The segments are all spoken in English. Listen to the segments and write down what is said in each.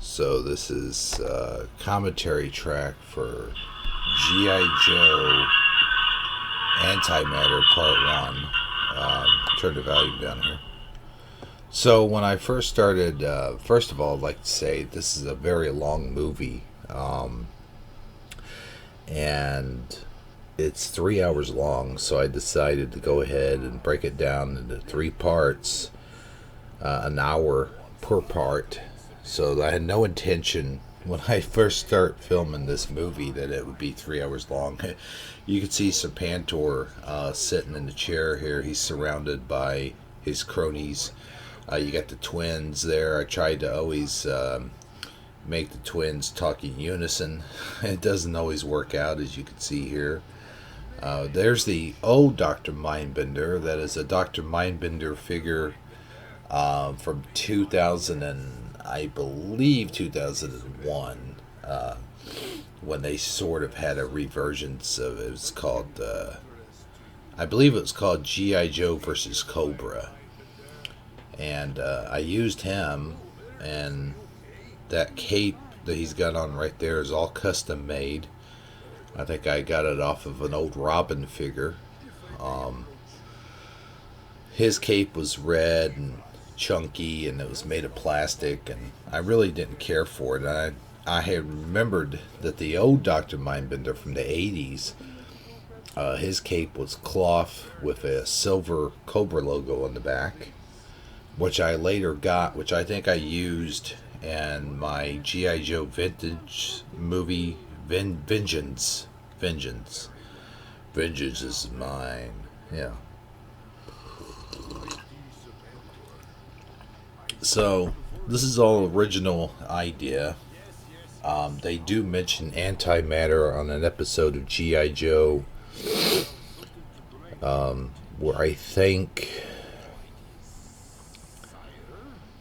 So this is commentary track for G I Joe Antimatter Part 1. Turn the volume down here. So when I first started, first of all, I'd like to say this is a very long movie. And it's 3 hours long, so I decided to go ahead and break it down into 3 parts, an hour per part. So I had no intention when I first start filming this movie that it would be 3 hours long. You can see Serpentor sitting in the chair here. He's surrounded by his cronies. You got the twins there. I tried to always make the twins talk in unison. It doesn't always work out, as you can see here. There's the old Dr. Mindbender. That is a Dr. Mindbender figure from 2000 and I believe 2001, when they sort of had a reversions of it. It was called, I believe it was called G I Joe versus Cobra. And I used him, and that cape that he's got on right there is all custom made. I think I got it off of an old Robin figure. His cape was red and chunky, and it was made of plastic, and I really didn't care for it. I had remembered that the old Dr. Mindbender from the 80s, his cape was cloth with a silver Cobra logo on the back, which I later got, which I think I used in my G I Joe vintage movie Vengeance is mine. Yeah. So this is all original idea. They do mention antimatter on an episode of G I Joe, where I think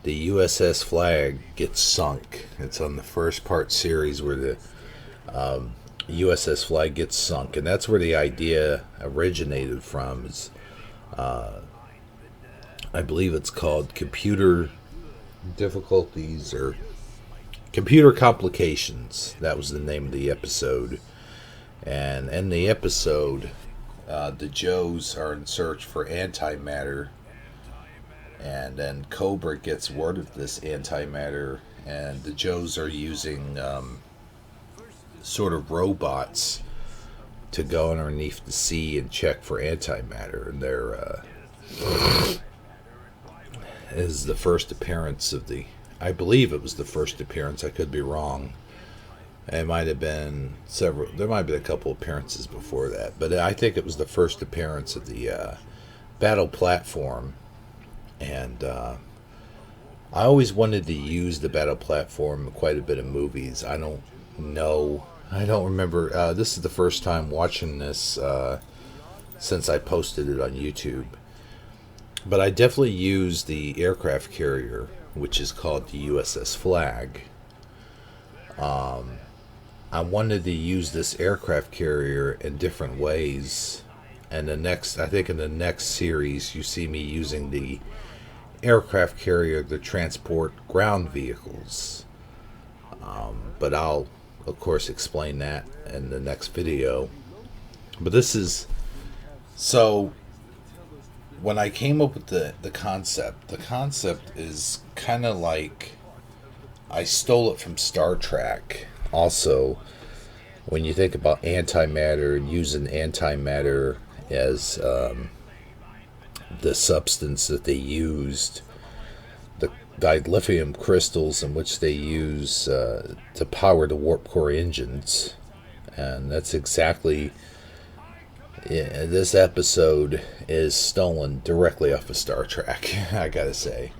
the USS Flag gets sunk. It's on the first part series where the USS Flag gets sunk, and that's where the idea originated from. Is I believe it's called computer difficulties or computer complications. That was the name of the episode. And in the episode, the Joes are in search for antimatter, and then Cobra gets word of this antimatter, and the Joes are using sort of robots to go underneath the sea and check for antimatter. And they're is the first appearance of the, I believe it was the first appearance, I could be wrong. It might have been several, there might have been a couple appearances before that, but I think it was the first appearance of the battle platform. And I always wanted to use the battle platform in quite a bit of movies. I don't remember, this is the first time watching this since I posted it on YouTube. But I definitely used the aircraft carrier, which is called the USS Flag. I wanted to use this aircraft carrier in different ways. And I think in the next series, you see me using the aircraft carrier to transport ground vehicles. But I'll, of course, explain that in the next video. But this is, so when I came up with the concept is kind of like, I stole it from Star Trek. Also, when you think about antimatter and using antimatter as the substance that they used, the dilithium crystals in which they use to power the warp core engines. And that's exactly, yeah, this episode is stolen directly off of Star Trek, I gotta say.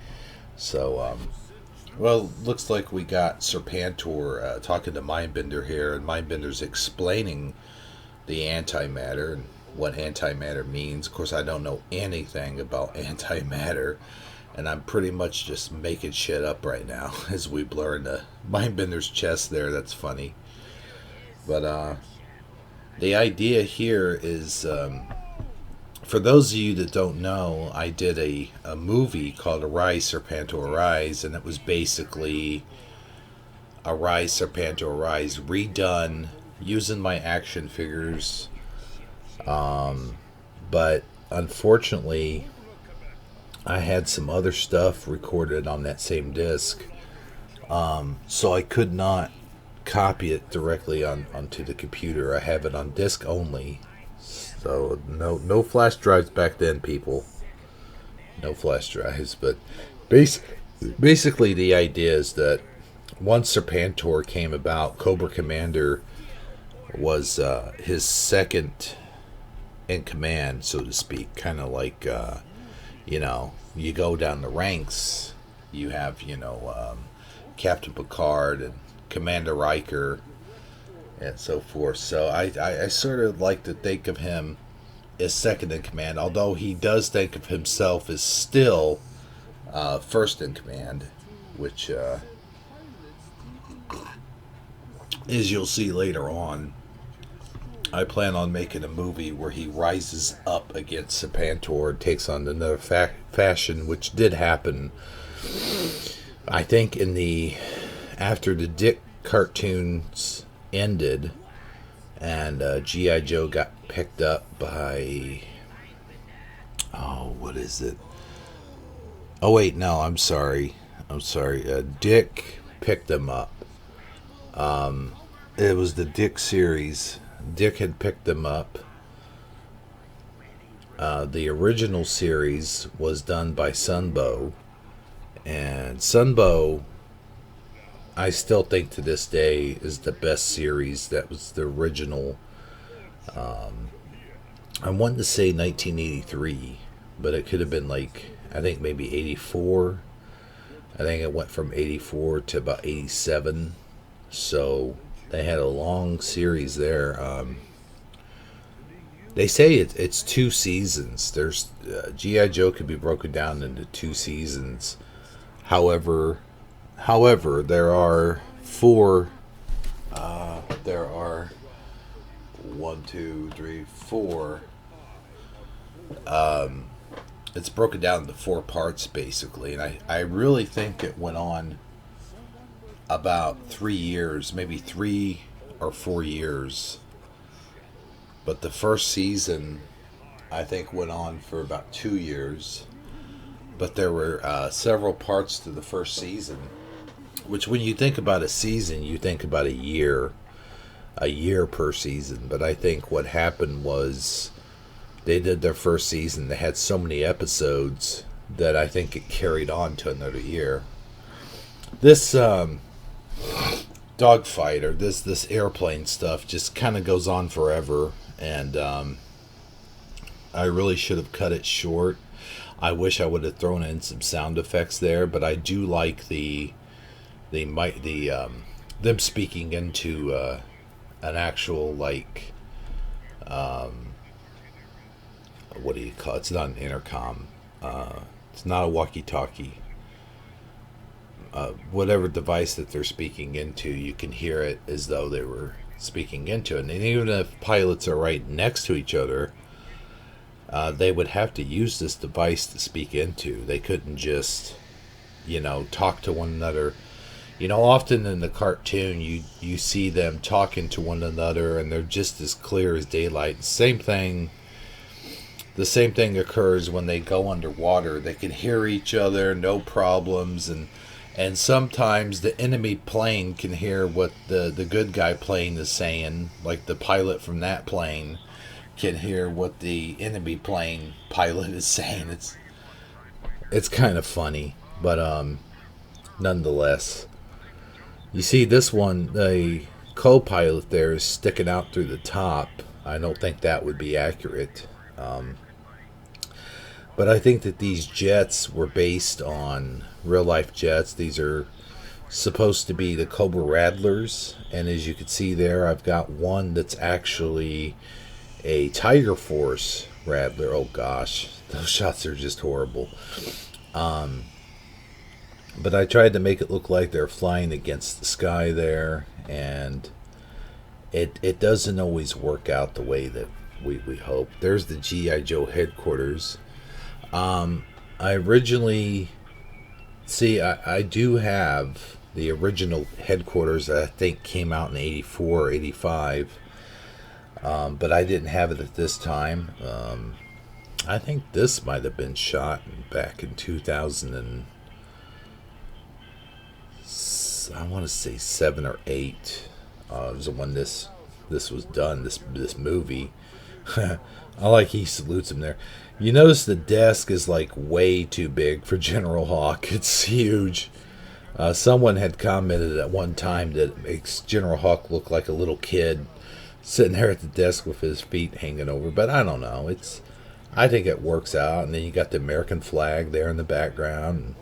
So, well, looks like we got Serpentor talking to Mindbender here, and Mindbender's explaining the antimatter and what antimatter means. Of course, I don't know anything about antimatter, and I'm pretty much just making shit up right now as we blur into Mindbender's chest there. That's funny. But, the idea here is, for those of you that don't know, I did a movie called Arise, Serpentor Arise, and it was basically Arise Serpentor Arise redone using my action figures. But unfortunately, I had some other stuff recorded on that same disc, so I could not copy it directly onto the computer. I have it on disc only. So no flash drives back then, people. No flash drives, but basically the idea is that once Serpentor came about, Cobra Commander was his second in command, so to speak. Kind of like, you go down the ranks, you have, Captain Picard and Commander Riker and so forth. So I sort of like to think of him as second in command, although he does think of himself as still first in command, which, as you'll see later on, I plan on making a movie where he rises up against Serpentor and takes on another fashion, which did happen. I think after the Dick cartoons ended and G I Joe got picked up by, what is it? Oh wait, no, I'm sorry. Dick picked them up. It was the Dick series. Dick had picked them up. The original series was done by Sunbow, and Sunbow, I still think to this day, is the best series. That was the original. I wanted to say 1983, but it could have been I think maybe 84. I think it went from 84 to about 87. So they had a long series there. They say it's 2 seasons. There's G I Joe could be broken down into 2 seasons. However, there are 4. There are 1, 2, 3, 4. It's broken down into 4 parts basically, and I really think it went on about 3 years, maybe 3 or 4 years. But the first season, I think, went on for about 2 years. But there were several parts to the first season, which when you think about a season, you think about a year per season. But I think what happened was they did their first season. They had so many episodes that I think it carried on to another year. This dogfight or this airplane stuff just kind of goes on forever, and I really should have cut it short. I wish I would have thrown in some sound effects there, but I do like them speaking into an actual what do you call it? It's not an intercom. It's not a walkie-talkie. Whatever device that they're speaking into, you can hear it as though they were speaking into it. And even if pilots are right next to each other, they would have to use this device to speak into. They couldn't just, talk to one another. Often in the cartoon, you see them talking to one another, and they're just as clear as daylight. The same thing occurs when they go underwater. They can hear each other, no problems, and sometimes the enemy plane can hear what the good guy plane is saying, like the pilot from that plane can hear what the enemy plane pilot is saying. It's kind of funny, but nonetheless, you see this one, the co-pilot there is sticking out through the top. I don't think that would be accurate. But I think that these jets were based on real-life jets. These are supposed to be the Cobra Rattlers, and as you can see there, I've got one that's actually a Tiger Force Rattler. Oh gosh, those shots are just horrible. But I tried to make it look like they're flying against the sky there, and it doesn't always work out the way that we hope. There's the G I Joe headquarters. I originally, I do have The original headquarters, I think, came out in 84 or 85. But I didn't have it at this time. I think this might have been shot back in 2000 and I want to say 7 or 8. It was when this was done. This movie. I like he salutes him there. You notice the desk is like way too big for General Hawk. It's huge. Someone had commented at one time that it makes General Hawk look like a little kid sitting there at the desk with his feet hanging over. But I don't know. I think it works out. And then you got the American flag there in the background.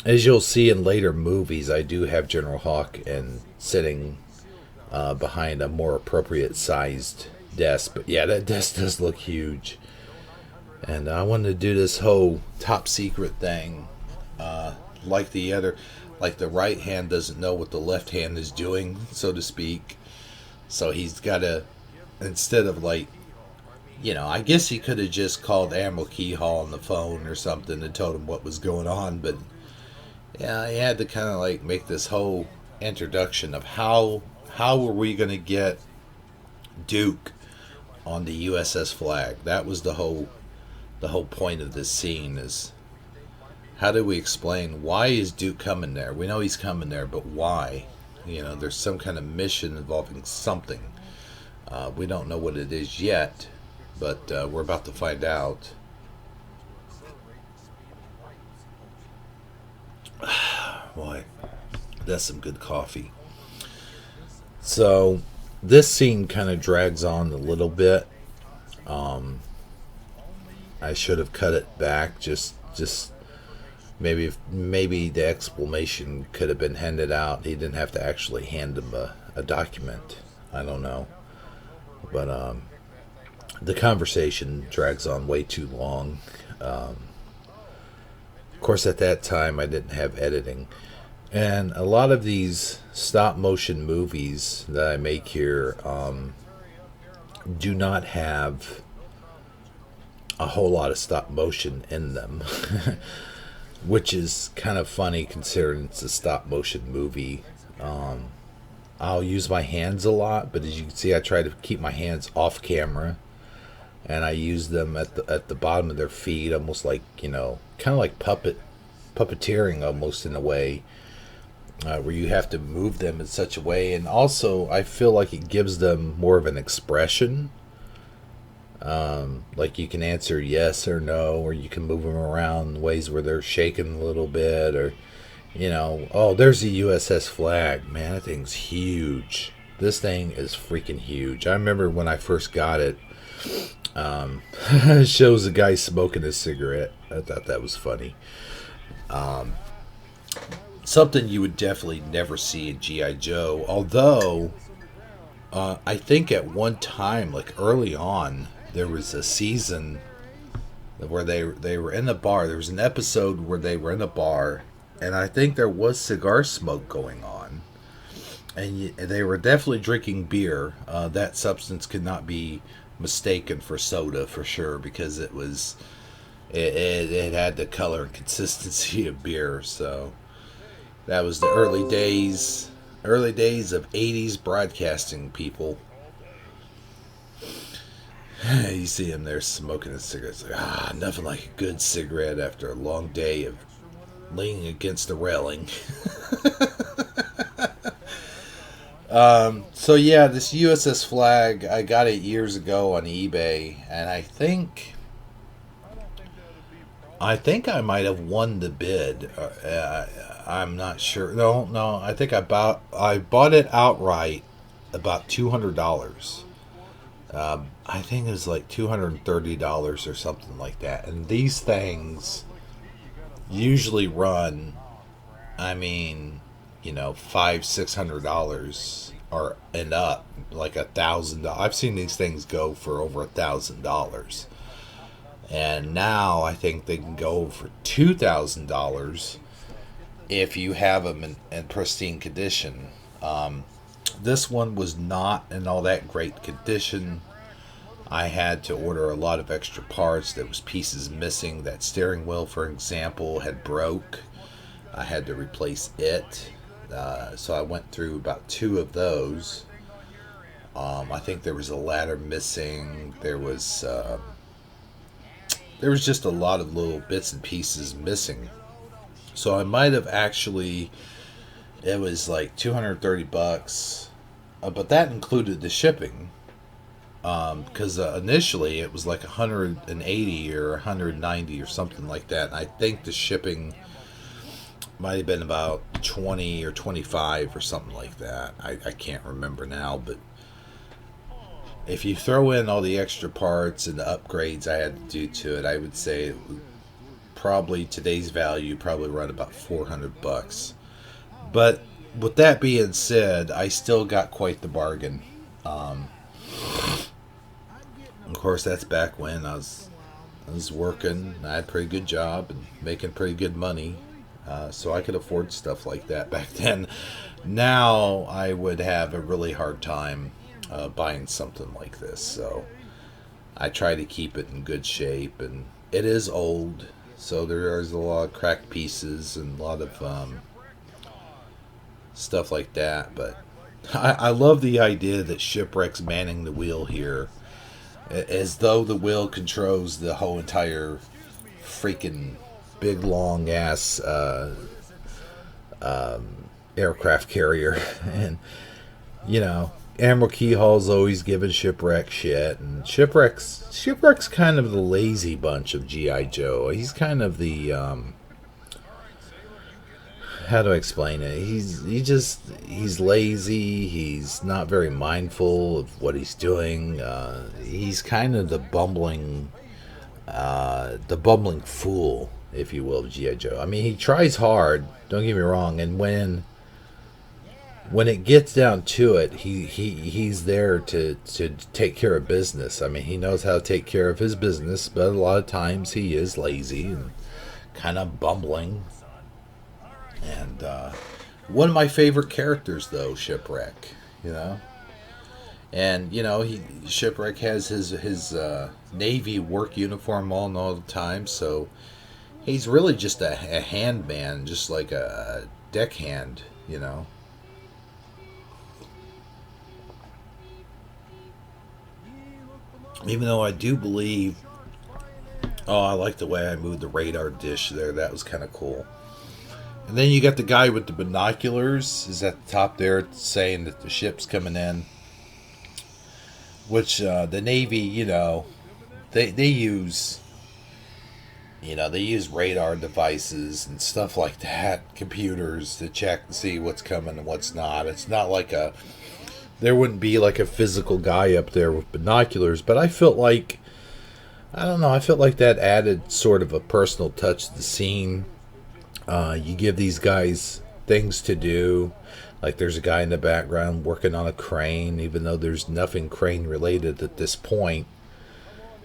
As you'll see in later movies, I do have General Hawk and sitting behind a more appropriate sized desk. But yeah, that desk does look huge. And I wanted to do this whole top secret thing like the right hand doesn't know what the left hand is doing, so to speak. So he's got to, instead of I guess he could have just called Admiral Keyhall on the phone or something and told him what was going on. But yeah, he had to kind of make this whole introduction of how were we going to get Duke on the USS Flag. That was the whole point of this scene, is how do we explain why is Duke coming there? We know he's coming there, but why? There's some kind of mission involving something. We don't know what it is yet, but we're about to find out. Boy, that's some good coffee. So this scene kind of drags on a little bit. I should have cut it back. Just maybe the explanation could have been handed out. He didn't have to actually hand him a document. I don't know, but the conversation drags on way too long. Of course, at that time I didn't have editing, and a lot of these stop motion movies that I make here do not have a whole lot of stop motion in them, which is kind of funny considering it's a stop motion movie. I'll use my hands a lot, but as you can see, I try to keep my hands off camera, and I use them at the bottom of their feet, almost like kind of like puppeteering almost in a way, where you have to move them in such a way, and also I feel like it gives them more of an expression. Like you can answer yes or no, or you can move them around in ways where they're shaking a little bit, or oh, there's the USS Flag. Man, that thing's huge. This thing is freaking huge. I remember when I first got it, it shows a guy smoking a cigarette. I thought that was funny. Something you would definitely never see in G I Joe, although I think at one time, early on, there was a season where they were in the bar. There was an episode where they were in a bar, and I think there was cigar smoke going on, and they were definitely drinking beer. That substance could not be mistaken for soda for sure, because it had the color and consistency of beer. So that was the early days of 80s broadcasting, people. You see him there smoking a cigarette. It's nothing like a good cigarette after a long day of leaning against the railing. So yeah, this USS Flag, I got it years ago on eBay, and I think I might have won the bid. I'm not sure. No, I think I bought it outright, about $200. I think it was like $230 or something like that. And these things usually run, $500-$600 or and up, like $1,000. I've seen these things go for over $1,000, and now I think they can go for $2,000 if you have them in pristine condition. This one was not in all that great condition. I had to order a lot of extra parts. There was pieces missing. That steering wheel, for example, had broke. I had to replace it. So I went through about two of those. I think there was a ladder missing. There was just a lot of little bits and pieces missing. So I might have actually, it was like $230, but that included the shipping. Because initially it was like 180 or 190 or something like that. And I think the shipping might have been about 20 or 25 or something like that. I can't remember now, but if you throw in all the extra parts and the upgrades I had to do to it, I would say it would probably today's value probably run about $400. But with that being said, I still got quite the bargain. Of course, that's back when I was working. I had a pretty good job and making pretty good money, so I could afford stuff like that back then. Now I would have a really hard time buying something like this. So I try to keep it in good shape, and it is old, so there is a lot of cracked pieces and a lot of stuff like that. But I love the idea that Shipwreck's manning the wheel here, as though the wheel controls the whole entire freaking big long ass aircraft carrier. And you know, Admiral Keyhall's always giving Shipwreck shit, and Shipwreck's kind of the lazy bunch of G I Joe. He's kind of the how do I explain it? He's lazy. He's not very mindful of what he's doing. He's kind of the bumbling fool, if you will, of G I Joe. I mean, he tries hard. Don't get me wrong. And when it gets down to it, he's there to take care of business. I mean, he knows how to take care of his business, but a lot of times he is lazy and kind of bumbling. And one of my favorite characters, though, Shipwreck, you know. And you know, Shipwreck has his Navy work uniform on all the time, so he's really just a hand man, just like a deckhand, you know. Even though I do believe, oh, I like the way I moved the radar dish there. That was kind of cool. And then you got the guy with the binoculars is at the top there saying that the ship's coming in. Which the Navy, you know, they use, you know, they use radar devices and stuff like that, computers to check and see what's coming and what's not. It's not like there wouldn't be like a physical guy up there with binoculars, but I felt like, I don't know, I felt like that added sort of a personal touch to the scene. You give these guys things to do. Like there's a guy in the background working on a crane, even though there's nothing crane related at this point.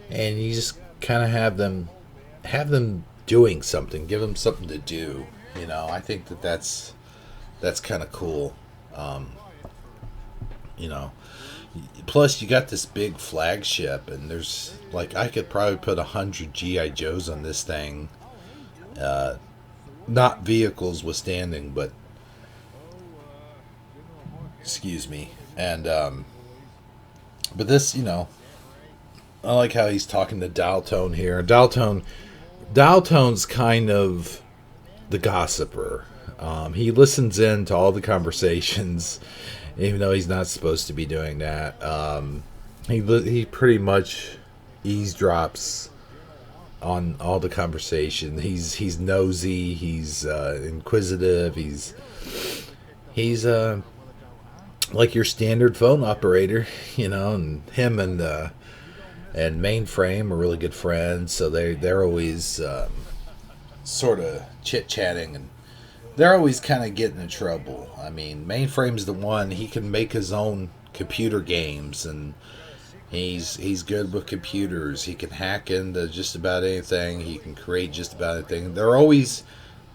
And you just kind of have them doing something, give them something to do. You know, I think that's kind of cool. You know, plus you got this big flagship, and there's like I could probably put 100 GI Joes on this thing. Not vehicles withstanding, but excuse me. And but this, you know, I like how he's talking to Daltone here. Daltone's kind of the gossiper. He listens in to all the conversations, even though he's not supposed to be doing that. He pretty much eavesdrops on all the conversation. He's nosy. He's inquisitive. He's like your standard phone operator, you know. And him and Mainframe are really good friends, so they're always sort of chit chatting, and they're always kind of getting in trouble. I mean, Mainframe's the one, he can make his own computer games, and he's good with computers. He can hack into just about anything. He can create just about anything. They're always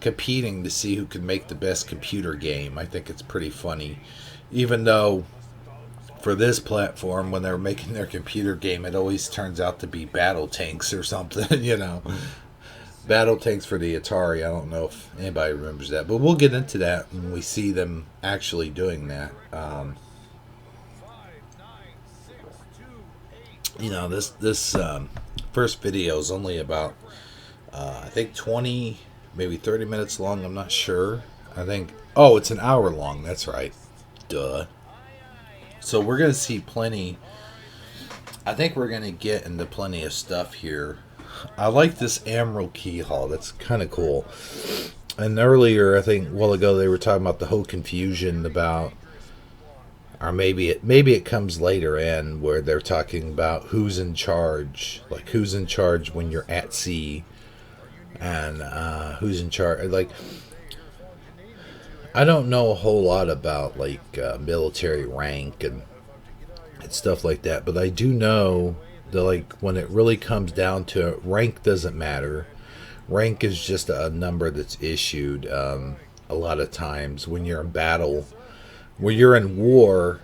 competing to see who can make the best computer game. I think it's pretty funny. Even though for this platform, when they're making their computer game, it always turns out to be battle tanks or something, you know. Battle tanks for the Atari. I don't know if anybody remembers that, but we'll get into that when we see them actually doing that. This first video is only about I think 20, maybe 30 minutes long. I'm not sure. I think it's an hour long. That's right. Duh. So we're gonna see plenty. I think we're gonna get into plenty of stuff here. I like this emerald keyhole. That's kind of cool. And earlier, I think a while ago, they were talking about the whole confusion about, or maybe it comes later in where they're talking about who's in charge, like who's in charge when you're at sea, and who's in charge. Like, I don't know a whole lot about like military rank and stuff like that, but I do know that like when it really comes down to it, rank doesn't matter. Rank is just a number that's issued a lot of times when you're in battle. When you're in war,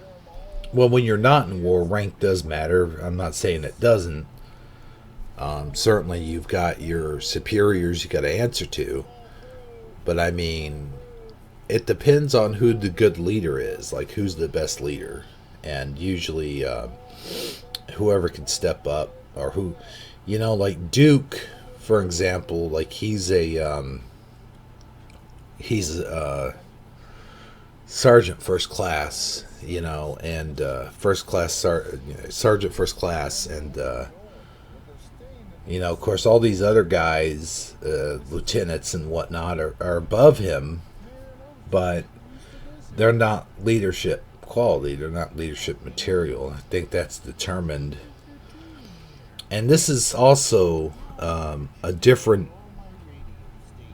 well, when you're not in war, rank does matter. I'm not saying it doesn't. Certainly, you've got your superiors you got to answer to. But I mean, it depends on who the good leader is. Like, who's the best leader. And usually, whoever can step up, or who, like Duke, for example, like he's a sergeant first class, and sergeant first class, and of course, all these other guys, lieutenants and whatnot, are above him, but they're not leadership quality. They're not leadership material. I think that's determined. And this is also a different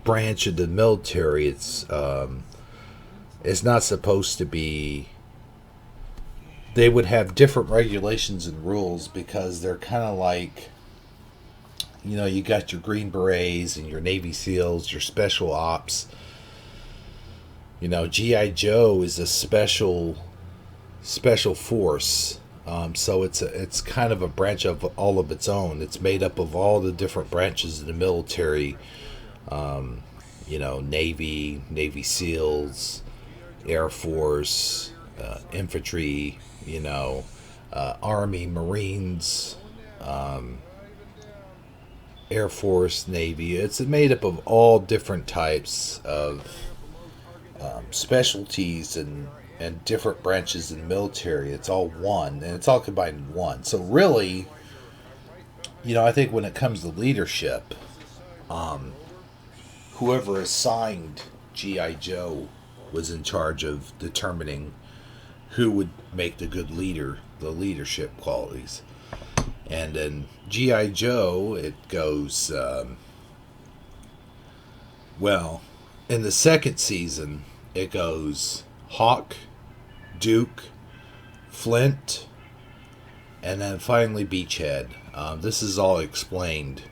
branch of the military. It's not supposed to be. They would have different regulations and rules because they're kind of like, you got your Green Berets and your Navy SEALs, your Special Ops. G I Joe is a special force. So it's kind of a branch of all of its own. It's made up of all the different branches of the military. Navy SEALs, Air Force, infantry, Army, Marines, Air Force, Navy. It's made up of all different types of specialties and different branches in the military. It's all one, and it's all combined in one. So really, I think when it comes to leadership, whoever assigned G I Joe was in charge of determining who would make the good leader, the leadership qualities. And in G I Joe, it goes in the second season, it goes Hawk, Duke, Flint, and then finally Beachhead. This is all explained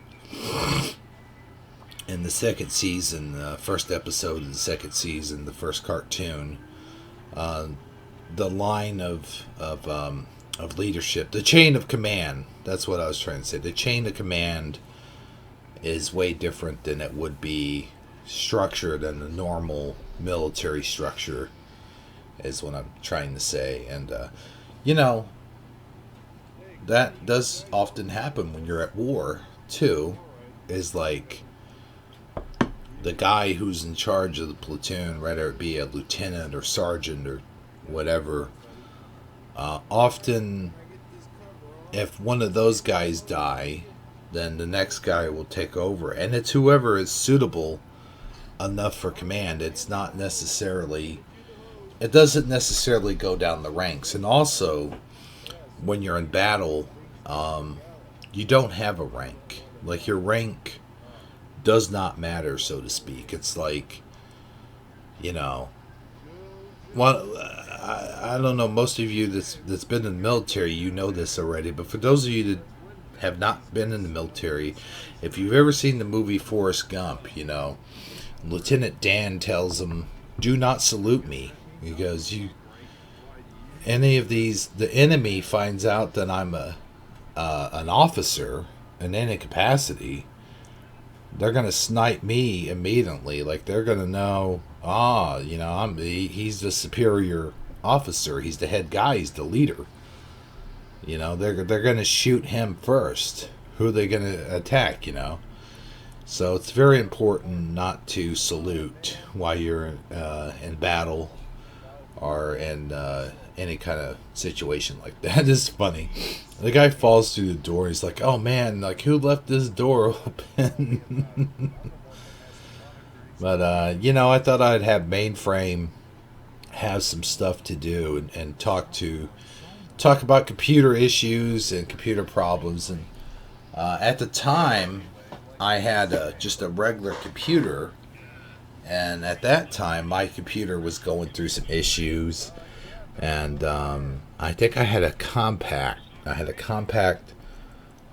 in the second season, first episode of the second season, the first cartoon. The line of leadership, the chain of command. That's what I was trying to say. The chain of command is way different than it would be structured in the normal military structure, is what I'm trying to say. And that does often happen when you're at war too, is like the guy who's in charge of the platoon, whether it be a lieutenant or sergeant or whatever, often if one of those guys die, then the next guy will take over, and it's whoever is suitable enough for command. It doesn't necessarily go down the ranks. And also, when you're in battle, you don't have a rank. Like, your rank does not matter, so to speak. It's like, I don't know, most of you that's been in the military, you know this already, but for those of you that have not been in the military, if you've ever seen the movie Forrest Gump, Lieutenant Dan tells him, "Do not salute me." He goes, the enemy finds out that I'm an officer in any capacity, they're gonna snipe me immediately. Like they're gonna know, he's the superior officer. He's the head guy. He's the leader. They're gonna shoot him first. Who are they gonna attack? So it's very important not to salute while you're in battle or in any kind of situation like that. It's funny. The guy falls through the door. He's like, "Oh man, like who left this door open?" But I thought I'd have Mainframe have some stuff to do and talk about computer issues and computer problems. And at the time, I had just a regular computer, and at that time, my computer was going through some issues, and I think I had a compact.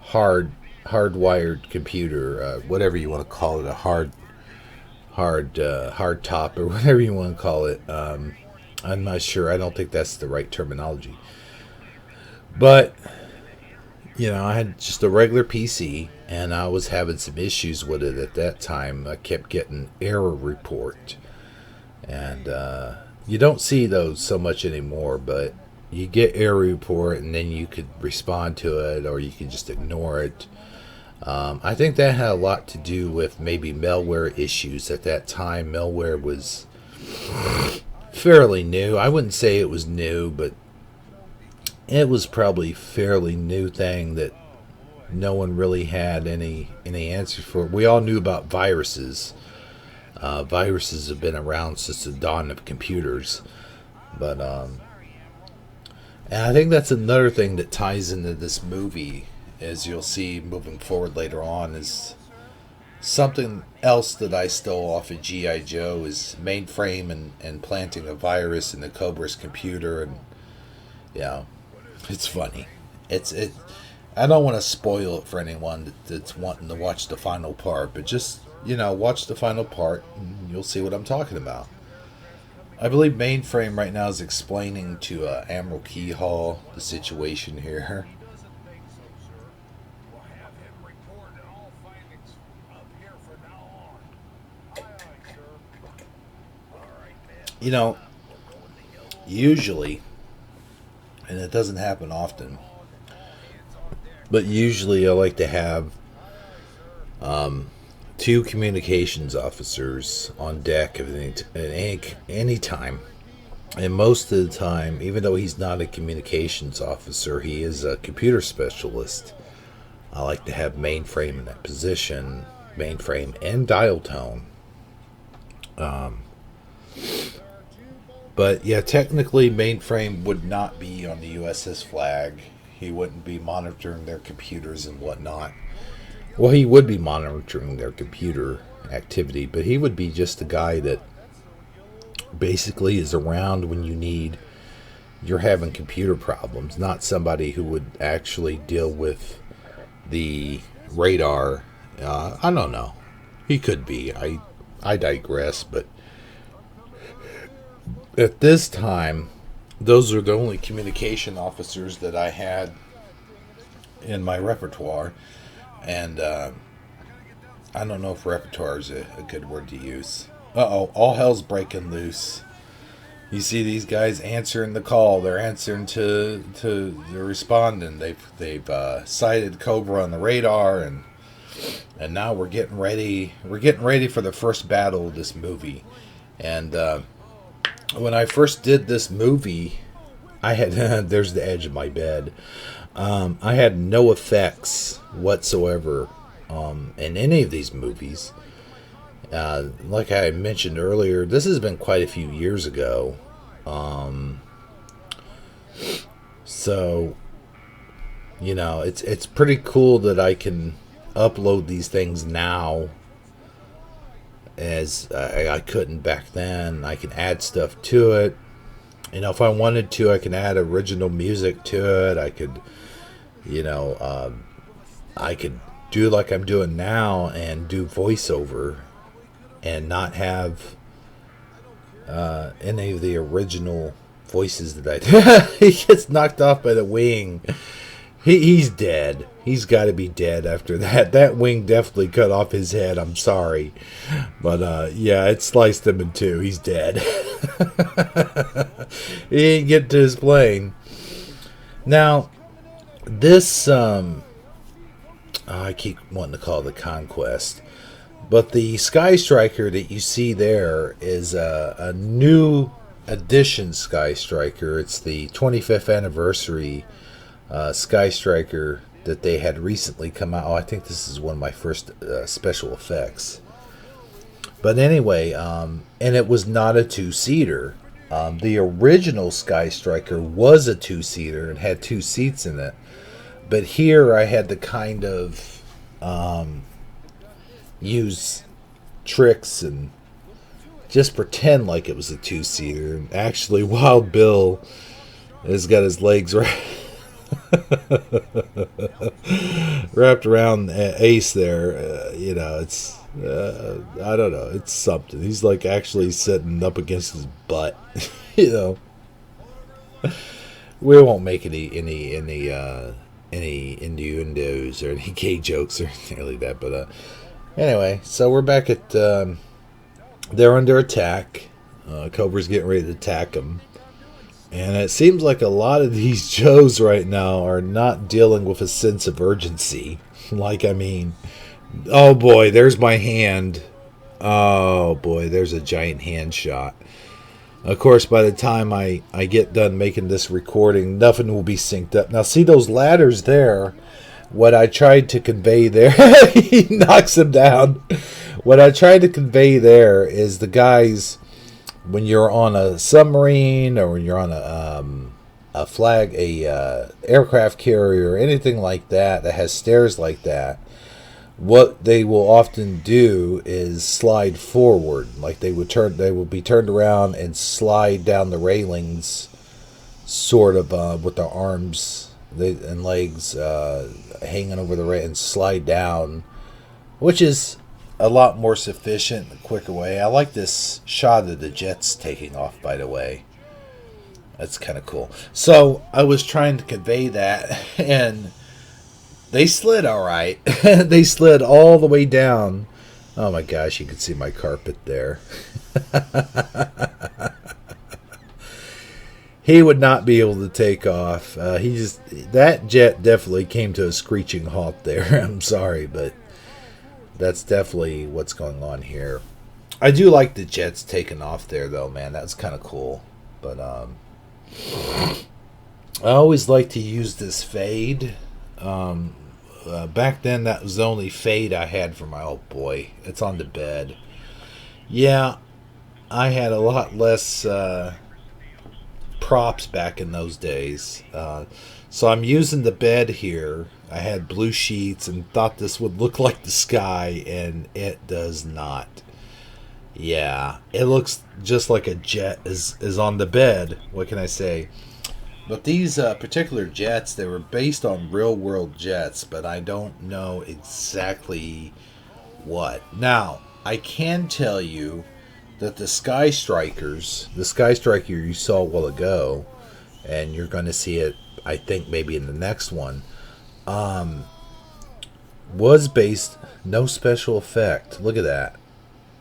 Hardwired computer, whatever you want to call it, a hard top or whatever you want to call it. I'm not sure. I don't think that's the right terminology. But I had just a regular PC, and I was having some issues with it at that time. I kept getting error report, and you don't see those so much anymore, but you get error report, and then you could respond to it, or you can just ignore it. I think that had a lot to do with maybe malware issues. At that time, malware was fairly new. I wouldn't say it was new, but it was probably a fairly new thing that no one really had any answer for. We all knew about viruses. Viruses have been around since the dawn of computers, but and I think that's another thing that ties into this movie, as you'll see moving forward later on, is something else that I stole off of G I Joe is Mainframe and planting a virus in the Cobra's computer. And it's funny. I don't want to spoil it for anyone that's wanting to watch the final part, but just watch the final part and you'll see what I'm talking about. I believe Mainframe right now is explaining to Admiral Keyhall the situation here. Usually, and it doesn't happen often, but usually I like to have two communications officers on deck at any time. And most of the time, even though he's not a communications officer, he is a computer specialist. I like to have Mainframe in that position, Mainframe and dial tone. But yeah, technically Mainframe would not be on the USS Flag. He wouldn't be monitoring their computers and whatnot. Well, he would be monitoring their computer activity, but he would be just a guy that basically is around when you're having computer problems, not somebody who would actually deal with the radar. I don't know. He could be. I digress, but at this time, those are the only communication officers that I had in my repertoire. And I don't know if repertoire is a good word to use. All hell's breaking loose. You see these guys answering the call. They're answering to the respondent. They've sighted Cobra on the radar, and now we're getting ready. We're getting ready for the first battle of this movie. And when I first did this movie, I had there's the edge of my bed. I had no effects whatsoever in any of these movies. Like I mentioned earlier, this has been quite a few years ago. So, it's pretty cool that I can upload these things now, as I couldn't back then. I can add stuff to it. If I wanted to, I can add original music to it. I could, I could do like I'm doing now and do voiceover and not have any of the original voices that I did. He gets knocked off by the wing. He's dead. He's got to be dead after that. That wing definitely cut off his head. I'm sorry. But, yeah, it sliced him in two. He's dead. He ain't get to his plane. Now, this, I keep wanting to call it the Conquest. But the Sky Striker that you see there is a new edition Sky Striker. It's the 25th anniversary Sky Striker that they had recently come out. Oh, I think this is one of my first special effects. But anyway, and it was not a two-seater. The original Sky Striker was a two-seater and had two seats in it. But here I had to kind of use tricks and just pretend like it was a two-seater. And actually, Wild Bill has got his legs wrapped around Ace there. You know, it's I don't know, it's something. He's like actually sitting up against his butt. You know, we won't make any innuendos or any gay jokes or anything like that. But anyway, so we're back at they're under attack. Cobra's getting ready to attack them. And it seems like a lot of these Joes right now are not dealing with a sense of urgency. Like, I mean, oh boy, there's my hand. Oh boy, there's a giant hand shot. Of course, by the time I get done making this recording, nothing will be synced up. Now, see those ladders there? What I tried to convey there, he knocks him down. What I tried to convey there is the guys, when you're on a submarine or when you're on a flag, aircraft carrier, or anything like that that has stairs like that, what they will often do is slide forward. Like they will be turned around and slide down the railings, sort of with their arms and legs hanging over the rail and slide down, which is a lot more sufficient and quicker way. I like this shot of the jets taking off, by the way. That's kind of cool. So I was trying to convey that, and they slid all right. They slid all the way down. Oh my gosh, you can see my carpet there. He would not be able to take off. That jet definitely came to a screeching halt there. I'm sorry, but that's definitely what's going on here. I do like the jets taking off there, though, man. That's kind of cool. But I always like to use this fade. Back then, that was the only fade I had for my old boy. It's on the bed. Yeah, I had a lot less props back in those days. So I'm using the bed here. I had blue sheets and thought this would look like the sky, and it does not. Yeah, it looks just like a jet is on the bed. What can I say? But these particular jets, they were based on real-world jets, but I don't know exactly what. Now, I can tell you that the Sky Strikers, the Sky Striker you saw a while ago, and you're going to see it, I think, maybe in the next one, was based, no special effect. Look at that.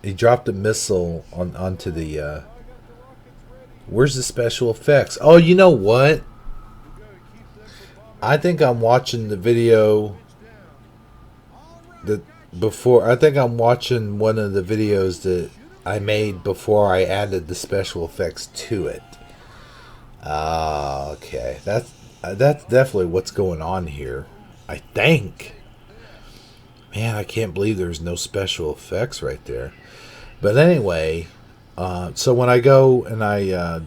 He dropped a missile onto the... where's the special effects? Oh, you know what? I think I'm watching the video that before. I think I'm watching one of the videos that I made before I added the special effects to it. Okay. That's definitely what's going on here, I think. Man, I can't believe there's no special effects right there. But anyway... so when I go and I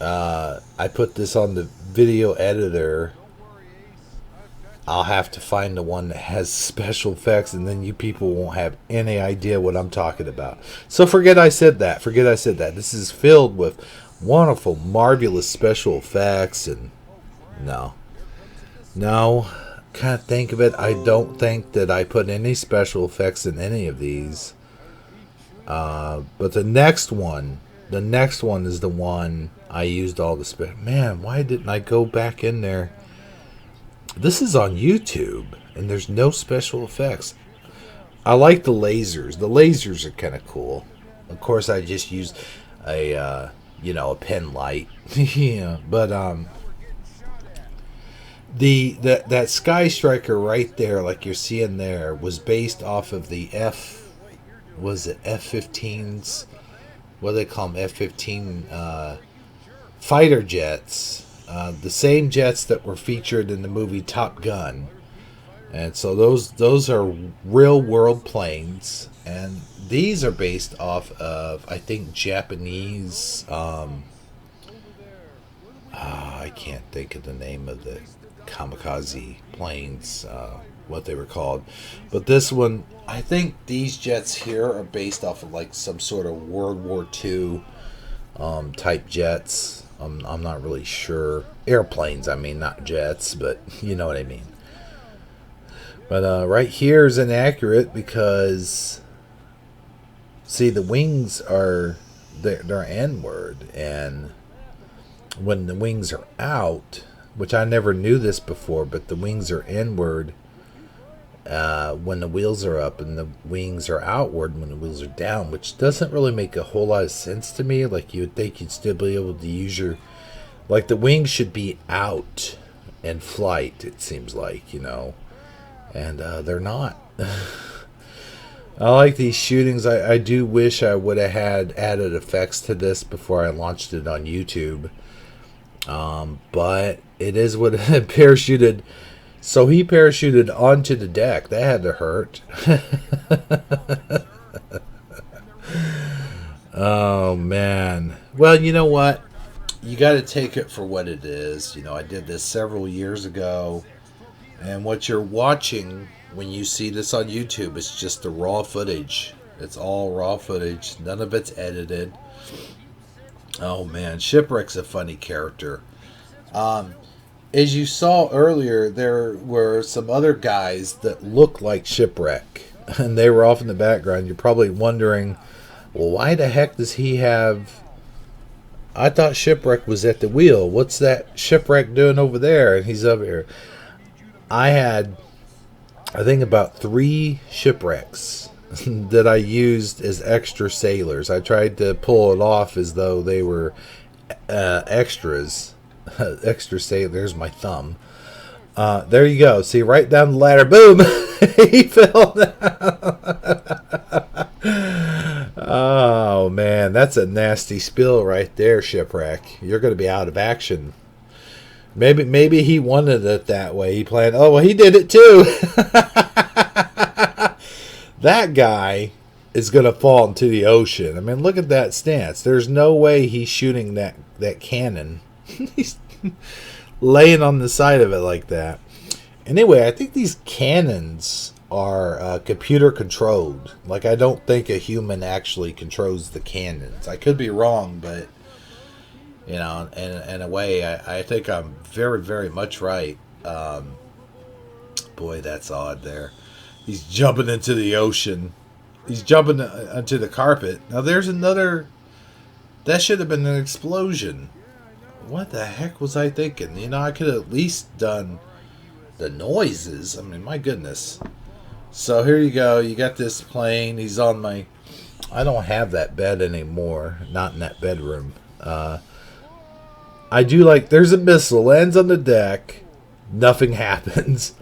I put this on the video editor, I'll have to find the one that has special effects, and then you people won't have any idea what I'm talking about. So forget I said that. This is filled with wonderful, marvelous special effects, and no, can't think of it. I don't think that I put any special effects in any of these. But the next one the next one is the one I used all the Man, why didn't I go back in there? This is on YouTube, and there's no special effects. I like the lasers. The lasers are kind of cool. Of course, I just used a a pen light. Yeah, but that Sky Striker right there, like you're seeing there, was based off of the F-15s? What do they call them? F-15 fighter jets. The same jets that were featured in the movie Top Gun. And so those are real world planes, and these are based off of, I think, Japanese. I can't think of the name of the kamikaze planes, what they were called, but this one, I think these jets here are based off of like some sort of World War II type jets. I'm not really sure. Airplanes, I mean, not jets, but you know what I mean. But right here is inaccurate because, see, the wings are, they're N-word, and when the wings are out, which I never knew this before, but the wings are N-word when the wheels are up, and the wings are outward when the wheels are down, which doesn't really make a whole lot of sense to me. Like, you would think you'd still be able to use your, like, the wings should be out in flight, it seems like, and they're not. I like these shootings. I do wish I would have had added effects to this before I launched it on YouTube. But it is what it parachuted. So he parachuted onto the deck. That had to hurt. Oh, man. Well, you know what? You got to take it for what it is. I did this several years ago. And what you're watching when you see this on YouTube is just the raw footage. It's all raw footage. None of it's edited. Oh, man. Shipwreck's a funny character. As you saw earlier, there were some other guys that looked like Shipwreck. And they were off in the background. You're probably wondering, well, why the heck does he have... I thought Shipwreck was at the wheel. What's that Shipwreck doing over there? And he's over here. I had, I think, about 3 shipwrecks that I used as extra sailors. I tried to pull it off as though they were extras. Extra sailors. There's my thumb. There you go. See, right down the ladder. Boom! He fell down. Oh, man. That's a nasty spill right there, Shipwreck. You're going to be out of action. Maybe he wanted it that way. He planned. Oh, well, he did it too. That guy is going to fall into the ocean. I mean, look at that stance. There's no way he's shooting that cannon. He's laying on the side of it like that. Anyway, I think these cannons are computer controlled. Like, I don't think a human actually controls the cannons. I could be wrong, but... in a way, I think I'm very, very much right. Boy, that's odd there. He's jumping into the ocean. He's jumping onto the carpet. Now, there's another... That should have been an explosion. What the heck was I thinking? I could have at least done the noises. I mean, my goodness. So, here you go. You got this plane. He's on my... I don't have that bed anymore. Not in that bedroom. I do like, there's a missile, lands on the deck, nothing happens.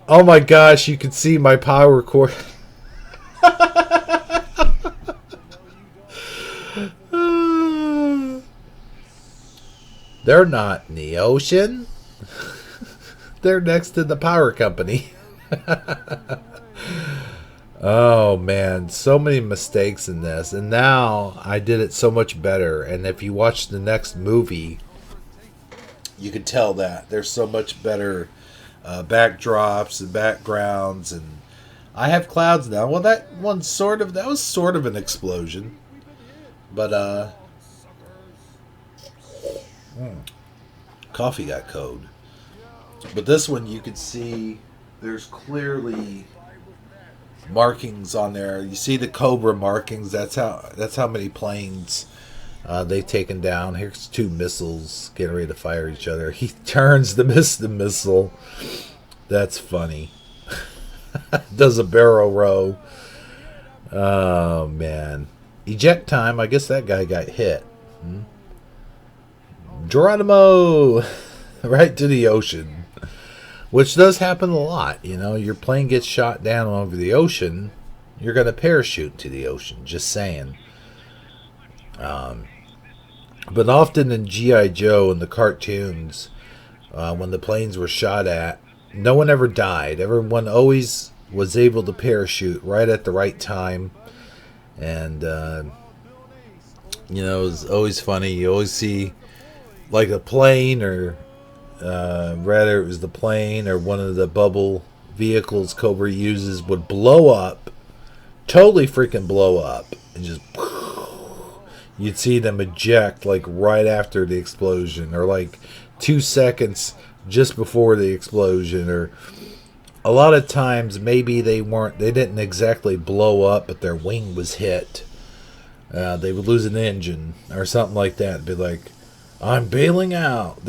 Oh my gosh, you can see my power cord. They're not in the ocean. They're next to the power company. Oh man, so many mistakes in this. And now I did it so much better. And if you watch the next movie, you can tell that there's so much better backdrops and backgrounds, and I have clouds now. Well, that was sort of an explosion, but coffee got cold. But this one, you can see there's clearly markings on there. You see the Cobra markings. That's how many planes They've taken down. Here's two missiles getting ready to fire each other. He turns to miss the missile. That's funny. Does a barrel roll. Oh, man. Eject time. I guess that guy got hit. Geronimo! Right to the ocean. Which does happen a lot. You know, your plane gets shot down over the ocean. You're going to parachute to the ocean. Just saying. But often in G I Joe and the cartoons, when the planes were shot at, no one ever died. Everyone always was able to parachute right at the right time. And, you know, it was always funny. You always see, like, a plane, or rather it was the plane or one of the bubble vehicles Cobra uses would blow up. Totally freaking blow up. And just... You'd see them eject like right after the explosion, or like 2 seconds just before the explosion, or a lot of times maybe they didn't exactly blow up, but their wing was hit. They would lose an engine or something like that. It'd be like, I'm bailing out.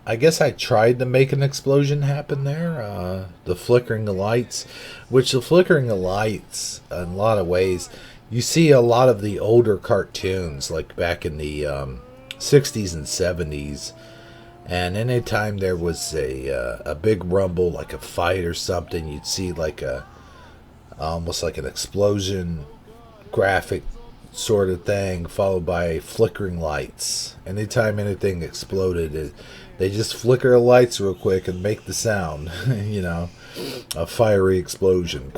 I guess I tried to make an explosion happen there. The flickering of lights, which the flickering of lights in a lot of ways, you see a lot of the older cartoons, like back in the 60s and 70s. And anytime there was a big rumble, like a fight or something, you'd see like almost like an explosion graphic sort of thing, followed by flickering lights. Anytime anything exploded, they just flicker the lights real quick and make the sound, you know, a fiery explosion.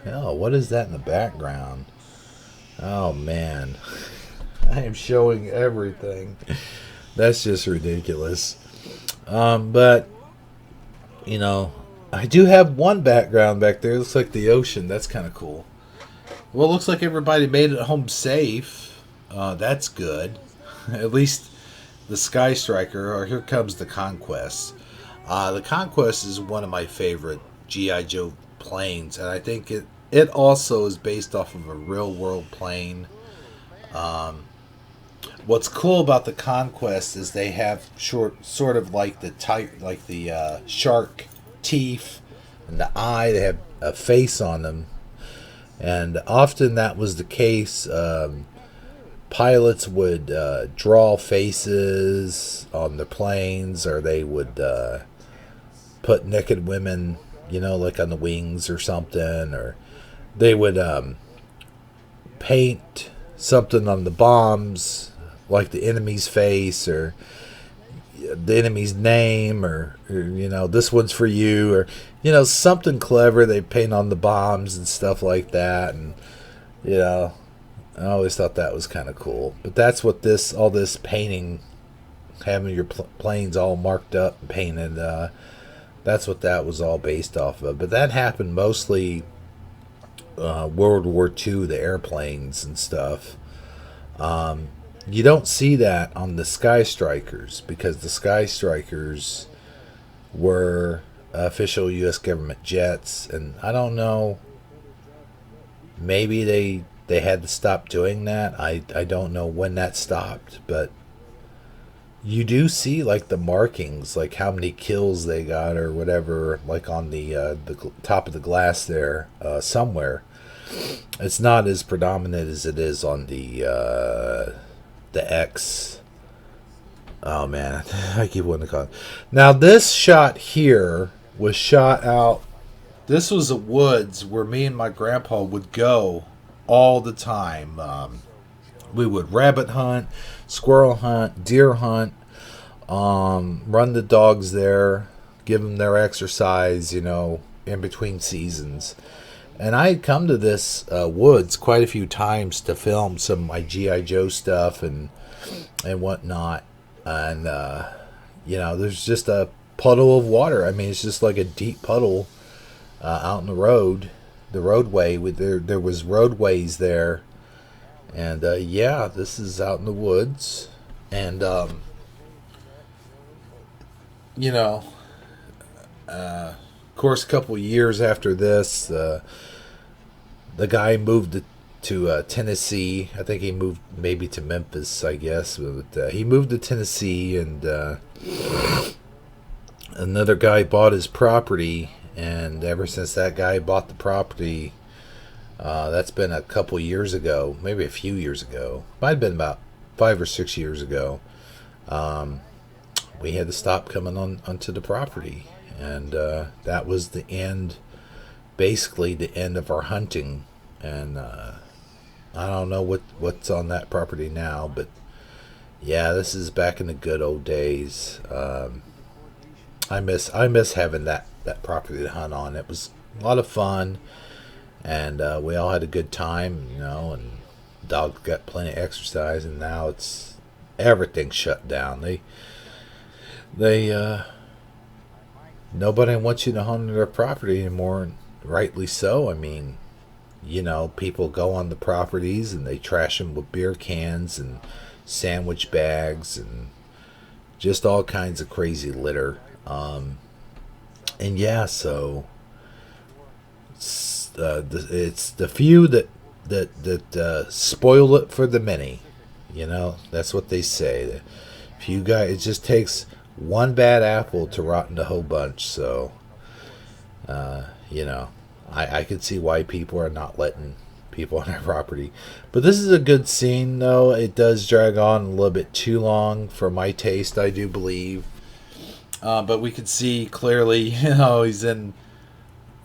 Oh, what is that in the background? Oh, man. I am showing everything. That's just ridiculous. But, you know, I do have one background back there. It looks like the ocean. That's kind of cool. Well, it looks like everybody made it home safe. That's good. At least the Sky Striker, or here comes the Conquest. The Conquest is one of my favorite G I Joe planes, and I think it also is based off of a real world plane. What's cool about the Conquest is they have sort of like the shark teeth and the eye. They have a face on them, and often that was the case. Pilots would draw faces on the planes, or they would put naked women, you know, like on the wings or something, or they would paint something on the bombs, like the enemy's face, or the enemy's name, or you know, this one's for you, or, you know, something clever they paint on the bombs and stuff like that. And, you know, I always thought that was kind of cool. But that's what all this painting, having your planes all marked up and painted, that's what that was all based off of. But that happened mostly World War II, the airplanes and stuff. You don't see that on the Sky Strikers, because the Sky Strikers were official U.S. government jets, and I don't know, maybe they had to stop doing that. I don't know when that stopped, but you do see like the markings, like how many kills they got or whatever, like on the top of the glass there somewhere. It's not as predominant as it is on the X. Oh man, I keep wanting to call it. Now this shot here was shot out. This was the woods where me and my grandpa would go all the time. We would rabbit hunt, squirrel hunt, deer hunt, run the dogs there, give them their exercise, you know, in between seasons. And I had come to this woods quite a few times to film some of my G I Joe stuff and whatnot. And you know, there's just a puddle of water. I mean, it's just like a deep puddle out in the roadway. There was roadways there, and yeah, this is out in the woods. And you know, of course, a couple of years after this, the guy moved to Tennessee. I think he moved maybe to Memphis, I guess. But he moved to Tennessee, and another guy bought his property. And ever since that guy bought the property, that's been a couple years ago, maybe a few years ago. Might have been about 5 or 6 years ago. We had to stop coming onto the property, and that was the end, basically the end of our hunting. And I don't know what's on that property now, but yeah, this is back in the good old days. I miss having that property to hunt on. It was a lot of fun, and we all had a good time, and dogs got plenty of exercise. And now everything's shut down. They nobody wants you to hunt on their property anymore, and rightly so. I mean, people go on the properties and they trash them with beer cans and sandwich bags and just all kinds of crazy litter. And yeah, so it's the few that spoil it for the many. That's what they say. The few guys, it just takes one bad apple to rotten the whole bunch. So, I could see why people are not letting people on their property. But this is a good scene, though. It does drag on a little bit too long for my taste, I do believe. But we could see clearly, he's in,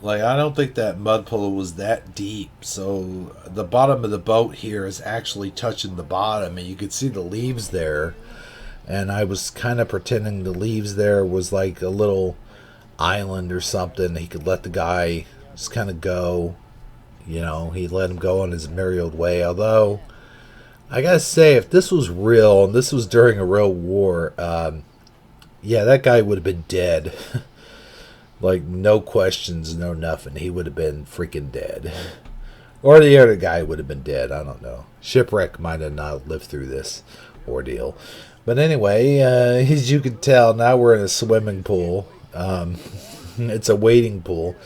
I don't think that mud puddle was that deep. So the bottom of the boat here is actually touching the bottom, and you could see the leaves there. And I was kind of pretending the leaves there was like a little island or something. He could let the guy just kind of go. He let him go on his merry old way. Although, I gotta say, if this was real, and this was during a real war, yeah, that guy would have been dead. No questions, no nothing. He would have been freaking dead. Or the other guy would have been dead. I don't know. Shipwreck might have not lived through this ordeal. But anyway, as you can tell, now we're in a swimming pool. It's a wading pool.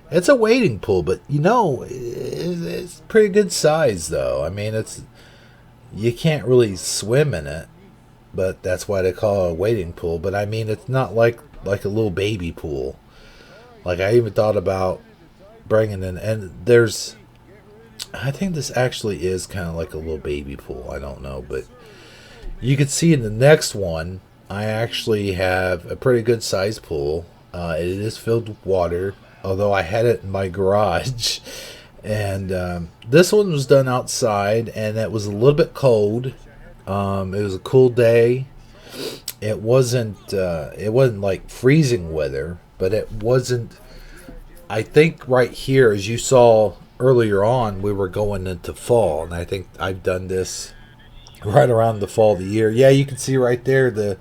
It's a wading pool, but it's pretty good size, though. I mean, you can't really swim in it, but that's why they call it a wading pool. But I mean, it's not like a little baby pool. I even thought about bringing in, and I think this actually is kind of like a little baby pool. I don't know, but you can see in the next one, I actually have a pretty good sized pool. It is filled with water, although I had it in my garage. And this one was done outside, and it was a little bit cold. It was a cool day. It wasn't like freezing weather, but it wasn't. I think right here, as you saw earlier on, we were going into fall, and I think I've done this right around the fall of the year. Yeah, you can see right there the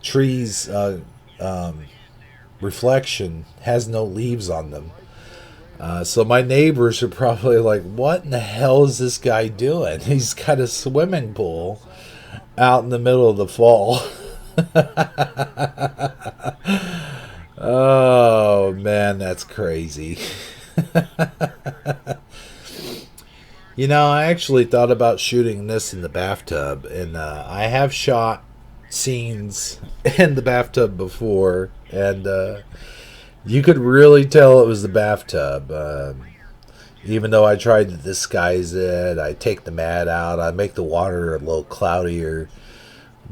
trees reflection has no leaves on them. So my neighbors are probably like, what in the hell is this guy doing? He's got a swimming pool out in the middle of the fall. Oh, man, that's crazy. I actually thought about shooting this in the bathtub, and I have shot scenes in the bathtub before, and you could really tell it was the bathtub. Even though I tried to disguise it, I take the mat out, I make the water a little cloudier.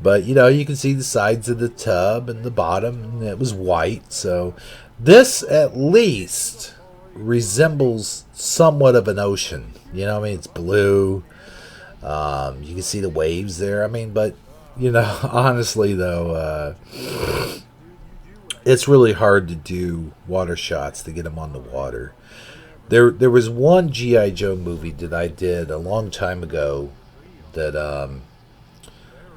But, you can see the sides of the tub and the bottom, and it was white. So this at least resembles somewhat of an ocean. It's blue. You can see the waves there. But, honestly, though, it's really hard to do water shots to get them on the water. There was one G I Joe movie that I did a long time ago that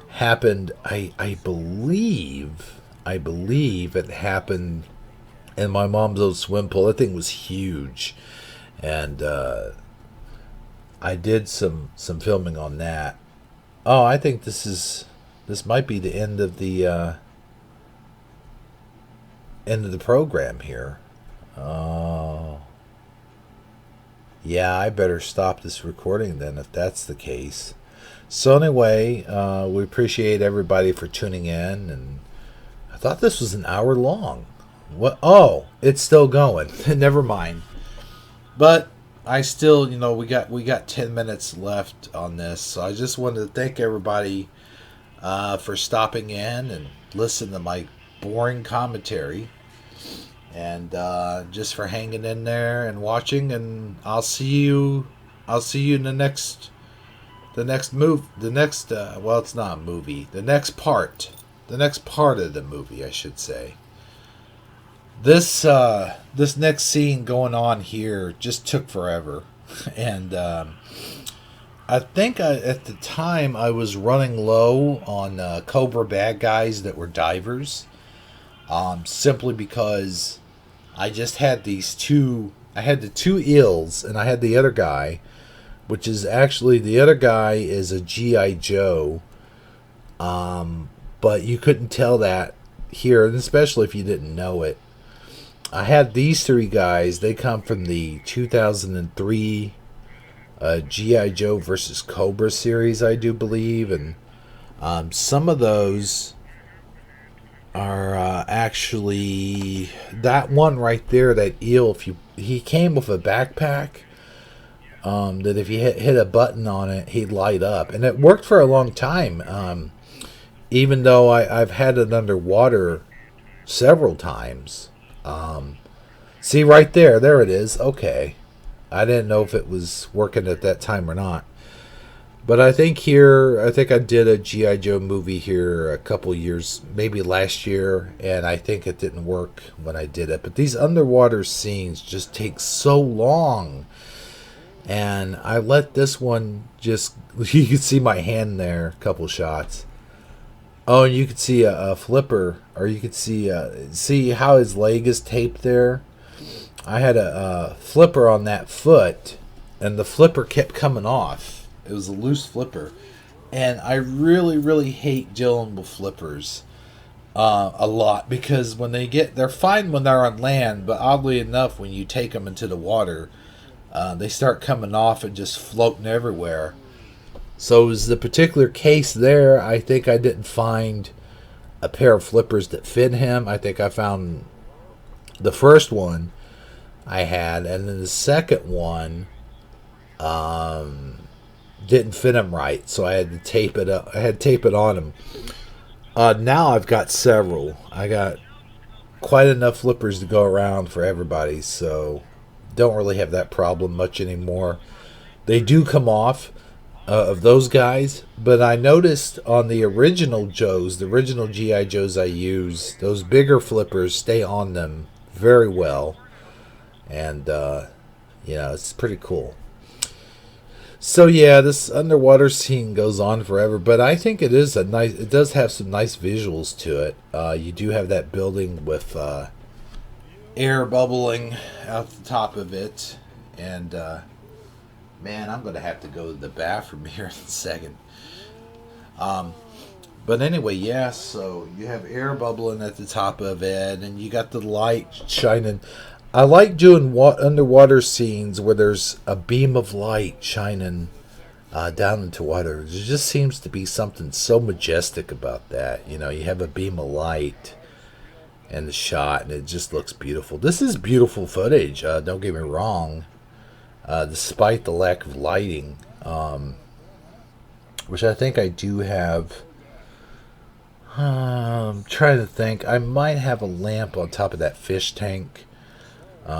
happened. I believe it happened in my mom's old swim pool. That thing was huge, and I did some filming on that. Oh, I think this might be the end of the program here. Oh, Yeah, I better stop this recording then if that's the case. So anyway, we appreciate everybody for tuning in, and I thought this was an hour long. What? Oh, it's still going. Never mind. But I still, we got 10 minutes left on this, so I just wanted to thank everybody for stopping in and listening to my boring commentary, and just for hanging in there and watching. And I'll see you in the next move, the next well, it's not a movie, the next part of the movie, I should say. This next scene going on here just took forever, and I think at the time I was running low on Cobra bad guys that were divers, simply because I just had these two. I had the two eels, and I had the other guy, which is actually, the other guy is a G I Joe, but you couldn't tell that here, and especially if you didn't know it. I had these three guys. They come from the 2003 G I Joe versus Cobra series, I do believe, and some of those are actually that one right there. That eel, he came with a backpack. That if you hit a button on it, he'd light up, and it worked for a long time. Even though I've had it underwater several times. See right there it is. Okay, I didn't know if it was working at that time or not. But I think I did a G.I. Joe movie here a couple years, maybe last year, and I think it didn't work when I did it. But these underwater scenes just take so long. And I let this one just, you can see my hand there, a couple shots. Oh, and you could see a flipper, or you could see how his leg is taped there. I had a flipper on that foot, and the flipper kept coming off. It was a loose flipper. And I really, really hate dealing with flippers a lot, because they're fine when they're on land, but oddly enough, when you take them into the water, they start coming off and just floating everywhere. So it was the particular case there. I think I didn't find a pair of flippers that fit him. I think I found the first one I had, and then the second one didn't fit him right, so I had to tape it up. I had to tape it on him. Now I've got several. I got quite enough flippers to go around for everybody, so don't really have that problem much anymore. They do come off of those guys, but I noticed on the original Joes, the original G.I. Joes I use, those bigger flippers stay on them very well, and it's pretty cool. So yeah, this underwater scene goes on forever, but I think it does have some nice visuals to it. You do have that building with air bubbling out the top of it, and man, I'm gonna have to go to the bathroom here in a second. But anyway, yeah, so you have air bubbling at the top of it, and you got the light shining. I like doing underwater scenes where there's a beam of light shining down into water. There just seems to be something so majestic about that. You have a beam of light and the shot, and it just looks beautiful. This is beautiful footage, don't get me wrong, despite the lack of lighting, which I think I do have. I'm trying to think. I might have a lamp on top of that fish tank.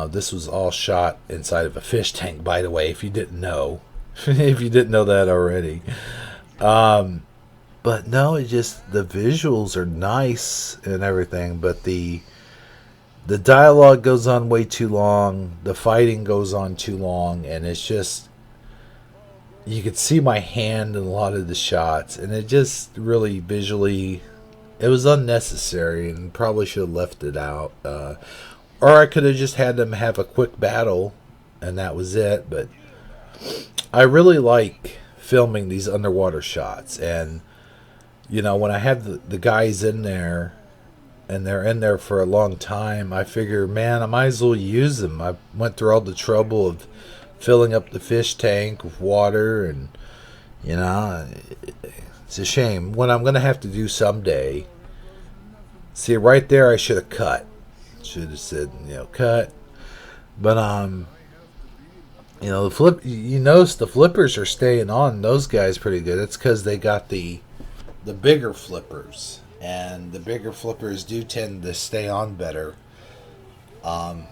This was all shot inside of a fish tank, by the way, if you didn't know. If you didn't know that already. But no, it just, the visuals are nice and everything, but the dialogue goes on way too long, the fighting goes on too long, and it's just, you could see my hand in a lot of the shots, and it just really visually, it was unnecessary, and probably should have left it out. Or I could have just had them have a quick battle, and that was it. But I really like filming these underwater shots, and when I have the guys in there, and they're in there for a long time, I figure, man, I might as well use them. I went through all the trouble of filling up the fish tank with water, and it's a shame. What I'm gonna have to do someday. See, right there, I should have cut. Should have said, cut. But the flip. You notice the flippers are staying on those guys pretty good. It's because they got the bigger flippers, and the bigger flippers do tend to stay on better. But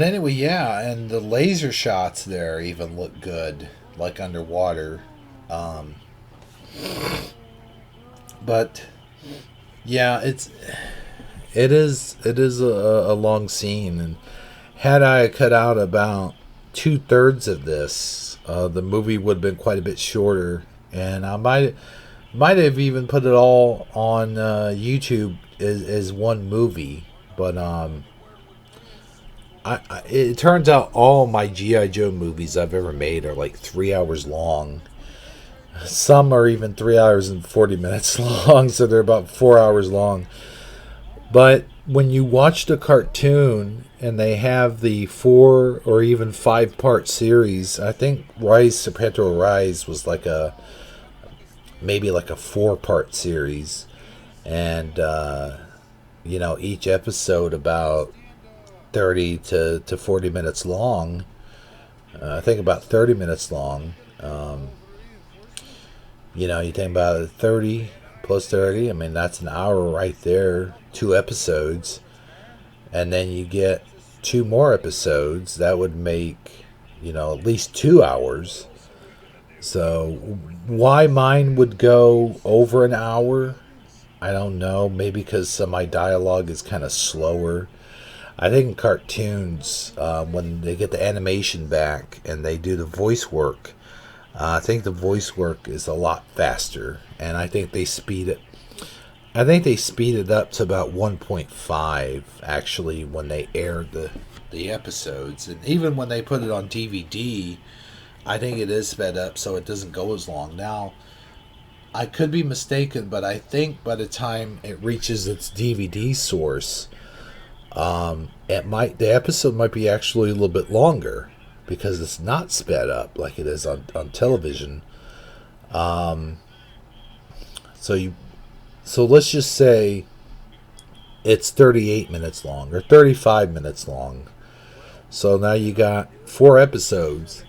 anyway, yeah, and the laser shots there even look good, like underwater. But yeah, it is a long scene, and had I cut out about 2/3 of this, the movie would have been quite a bit shorter, and I might have even put it all on YouTube as one movie. But it turns out all my G I Joe movies I've ever made are like 3 hours long. Some are even 3 hours and 40 minutes long, so they're about 4 hours long. But when you watch the cartoon and they have the 4 or even 5-part series, I think Serpentor Rise was maybe like a 4-part series, and each episode about 30 to 40 minutes long. I think about 30 minutes long. You think about it, 30 plus 30. I mean, that's an hour right there. 2 episodes, and then you get 2 more episodes. That would make at least 2 hours. So why mine would go over an hour, I don't know. Maybe because some of my dialogue is kind of slower. I think in cartoons, when they get the animation back and they do the voice work, I think the voice work is a lot faster, and I think they speed it. I think they speed it up to about 1.5 actually when they aired the episodes, and even when they put it on DVD, I think it is sped up so it doesn't go as long. Now, I could be mistaken, but I think by the time it reaches its DVD source, the episode might be actually a little bit longer because it's not sped up like it is on television. So let's just say it's 38 minutes long or 35 minutes long. So now you got 4 episodes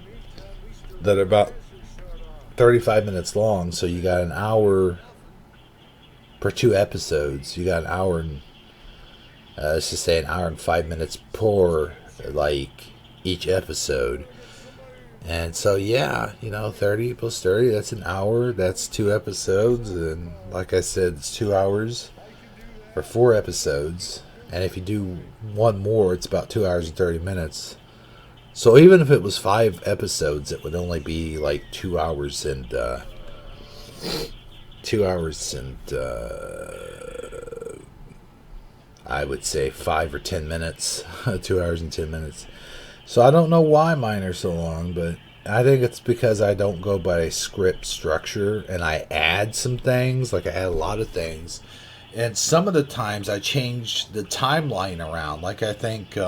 that are about 35 minutes long. So you got an hour per 2 episodes. You got an hour and let's just say an hour and 5 minutes per each episode. And so, yeah, 30 plus 30, that's an hour. That's 2 episodes. And like I said, it's 2 hours for 4 episodes. And if you do one more, it's about 2 hours and 30 minutes. So even if it was 5 episodes, it would only be like 2 hours and 2 hours and I would say 5 or 10 minutes. 2 hours and 10 minutes. So I don't know why mine are so long, but I think it's because I don't go by script structure, and I add some things, I add a lot of things. And some of the times I change the timeline around. I think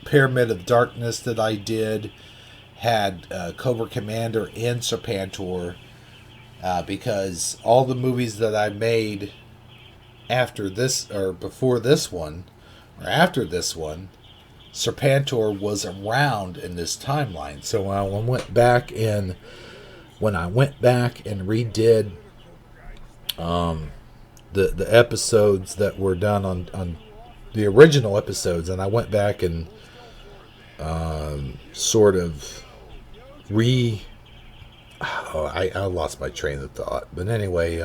Pyramid of Darkness that I did had Cobra Commander and Serpentor, because all the movies that I made after this, or before this one, or after this one, Serpentor was around in this timeline. So when I went back and redid the episodes that were done on the original episodes, and I went back and sort of I lost my train of thought. But anyway,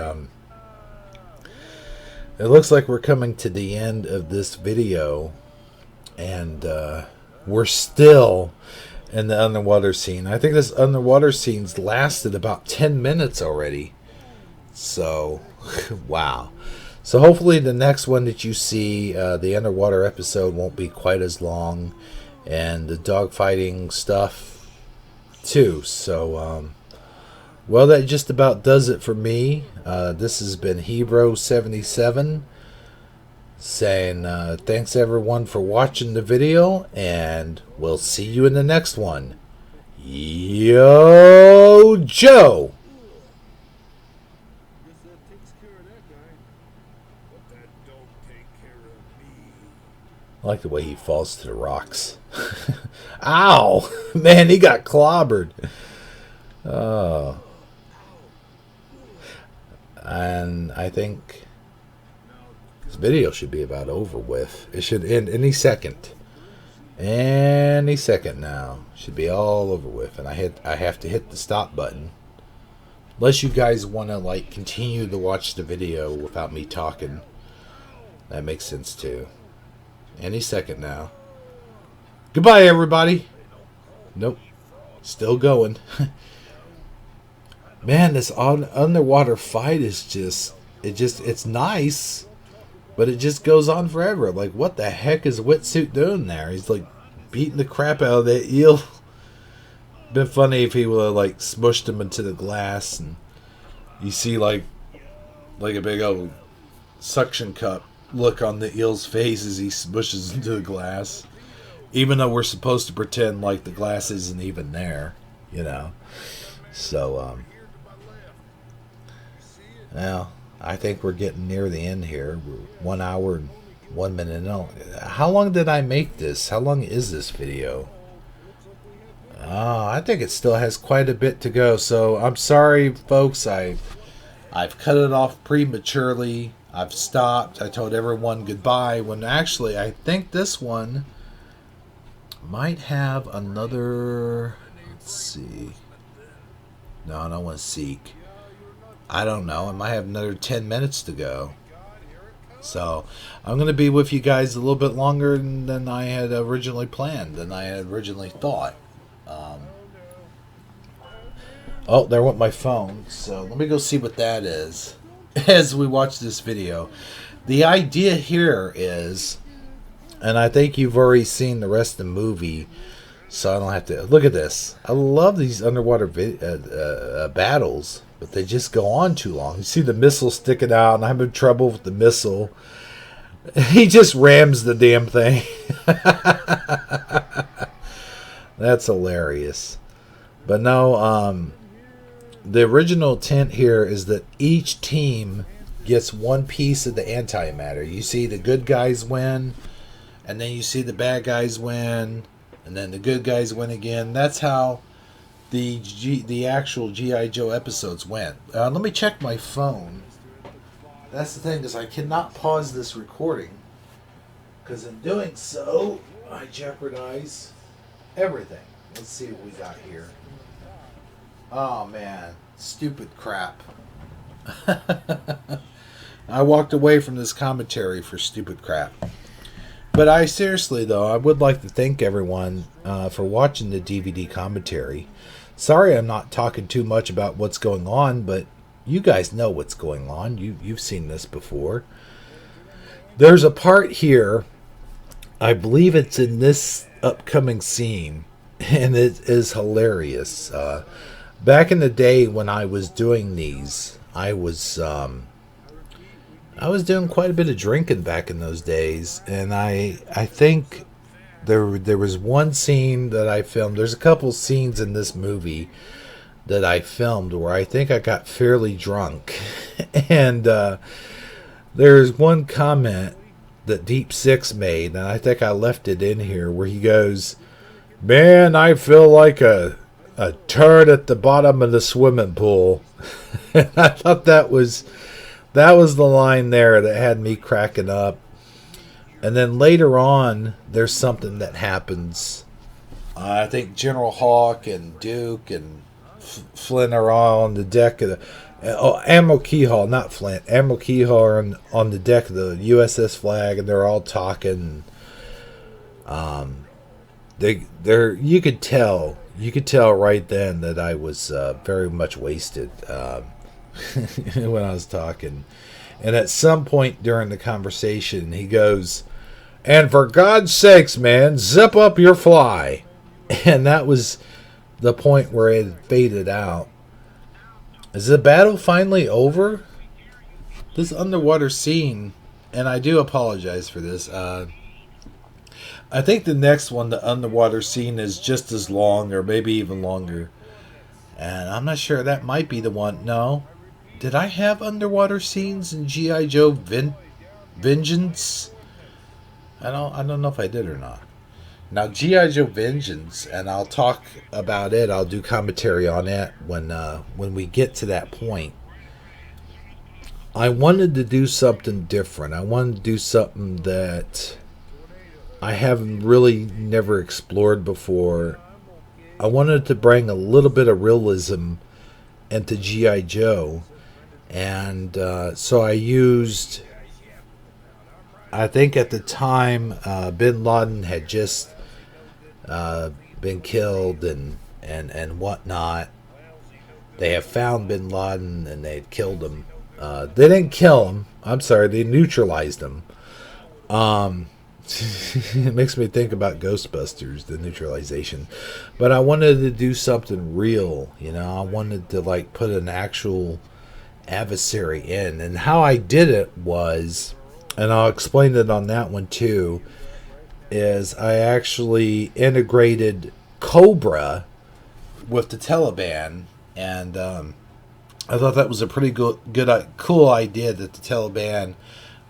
it looks like we're coming to the end of this video. And we're still in the underwater scene. I think this underwater scene's lasted about 10 minutes already. So, wow. So hopefully the next one that you see, the underwater episode, won't be quite as long. And the dogfighting stuff, too. So, well, that just about does it for me. This has been Hebro77. saying thanks everyone for watching the video, and we'll see you in the next one. Yo, Joe! I like the way he falls to the rocks. Ow! Man, he got clobbered. Oh. And I think this video should be about over with. It should end any second. Any second now. Should be all over with. And I have to hit the stop button. Unless you guys want to like continue to watch the video without me talking. That makes sense too. Any second now. Goodbye everybody. Nope. Still going. Man, this underwater fight is it's nice, but it just goes on forever. Like, what the heck is Wetsuit doing there? He's like beating the crap out of that eel. Been funny if he would have like smushed him into the glass, and you see like a big old suction cup look on the eel's face as he smushes into the glass. Even though we're supposed to pretend like the glass isn't even there, you know. So, well, I think we're getting near the end here. We're 1 hour and 1 minute. No, how long did I make this? How long is this video? Oh, I think it still has quite a bit to go. So I'm sorry, folks. I've cut it off prematurely. I've stopped. I told everyone goodbye. When actually, I think this one might have another. Let's see. No, I don't want to seek. I don't know. I might have another 10 minutes to go. So I'm going to be with you guys a little bit longer than I had originally planned, than I had originally thought. Oh, there went my phone. So let me go see what that is as we watch this video. The idea here is, and I think you've already seen the rest of the movie, so I don't have to look at this. I love these underwater battles, but they just go on too long. You see the missile sticking out, and I'm having trouble with the missile. He just rams the damn thing. That's hilarious. But no, the original intent here is that each team gets one piece of the antimatter. You see the good guys win, and then you see the bad guys win, and then the good guys win again. That's how the actual G I Joe episodes went. Let me check my phone. That's the thing, is I cannot pause this recording, because in doing so, I jeopardize everything. Let's see what we got here. Oh man, stupid crap. I walked away from this commentary for stupid crap. But I seriously though, I would like to thank everyone for watching the DVD commentary. Sorry I'm not talking too much about what's going on, but you guys know what's going on. You've seen this before. There's a part here, I believe it's in this upcoming scene, and it is hilarious. Back in the day when I was doing these, I was doing quite a bit of drinking back in those days, and I think there was one scene that I filmed. There's a couple scenes in this movie that I filmed where I think I got fairly drunk, and there's one comment that Deep Six made, and I think I left it in here, where he goes, "Man, I feel like a turd at the bottom of the swimming pool." And I thought that was the line there that had me cracking up. And then later on, there's something that happens. I think General Hawk and Duke and Flint are all on the deck of the... Admiral Keyhall, not Flint. Admiral Keyhall are on the deck of the USS Flag, and they're all talking. You could tell right then that I was very much wasted when I was talking. And at some point during the conversation, he goes, "And for God's sakes, man, zip up your fly." And that was the point where it had faded out. Is the battle finally over? This underwater scene and I do apologize for this. I think the next one, the underwater scene, is just as long, or maybe even longer. And I'm not sure, that might be the one. No, did I have underwater scenes in G I Joe Vengeance? I don't know if I did or not. Now G I Joe Vengeance, and I'll talk about it. I'll do commentary on it when we get to that point. I wanted to do something different. I wanted to do something that I haven't really never explored before. I wanted to bring a little bit of realism into G.I. Joe. And so I used, I think at the time, Bin Laden had just been killed and whatnot. They have found Bin Laden and they had killed him. They didn't kill him. I'm sorry, they neutralized him. It makes me think about Ghostbusters, the neutralization. But I wanted to do something real, you know. I wanted to like put an actual adversary in. And how I did it was, and I'll explain it on that one too, is I actually integrated Cobra with the Taliban. And I thought that was a pretty cool idea, that the Taliban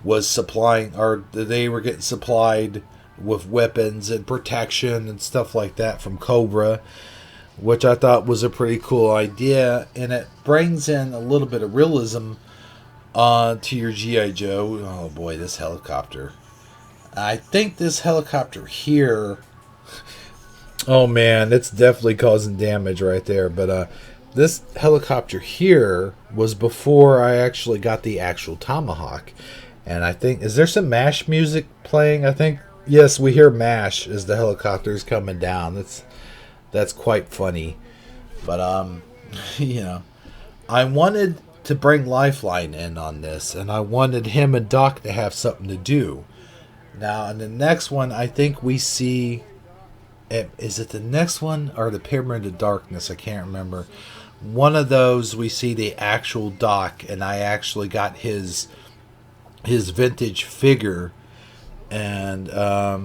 was supplying, or they were getting supplied with weapons and protection and stuff like that from Cobra, which I thought was a pretty cool idea, and it brings in a little bit of realism to your G.I. Joe. Oh boy, this helicopter. I think this helicopter here, oh man, it's definitely causing damage right there, but this helicopter here was before I actually got the actual Tomahawk. And I think, is there some MASH music playing? I think, yes, we hear MASH as the helicopter's coming down. That's quite funny. But, you know, I wanted to bring Lifeline in on this, and I wanted him and Doc to have something to do. Now, in the next one, I think we see, is it the next one or the Pyramid of Darkness? I can't remember. One of those, we see the actual Doc, and I actually got his vintage figure, and I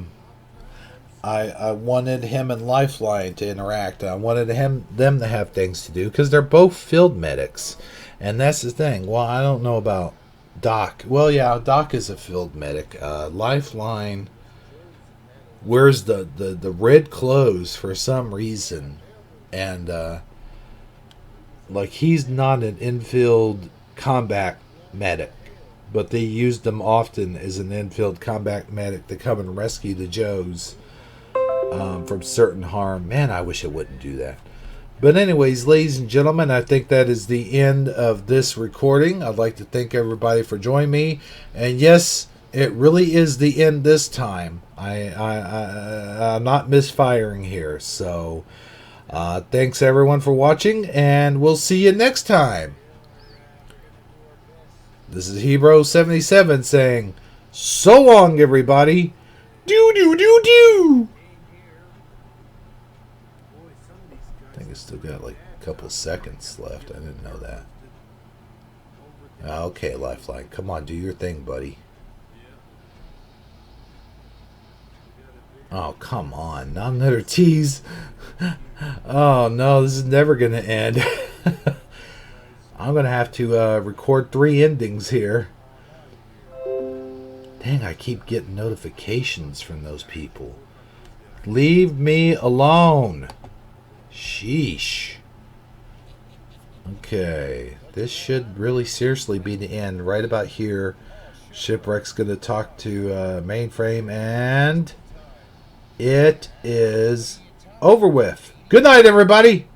wanted him and Lifeline to interact. I wanted them to have things to do because they're both field medics, and that's the thing. Well, I don't know about Doc. Well, yeah, Doc is a field medic. Lifeline wears the red clothes for some reason, and like he's not an infield combat medic. But they used them often as an infield combat medic to come and rescue the Joes from certain harm. Man, I wish I wouldn't do that. But anyways, ladies and gentlemen, I think that is the end of this recording. I'd like to thank everybody for joining me. And yes, it really is the end this time. I'm not misfiring here. So thanks everyone for watching, and we'll see you next time. This is Hebro77 saying, so long, everybody. Do. I think it's still got like a couple seconds left. I didn't know that. Okay, Lifeline. Come on, do your thing, buddy. Oh, come on. Not another tease. Oh, no, this is never going to end. I'm going to have to record 3 endings here. Dang, I keep getting notifications from those people. Leave me alone. Sheesh. Okay. This should really seriously be the end. Right about here. Shipwreck's going to talk to Mainframe, and it is over with. Good night, everybody.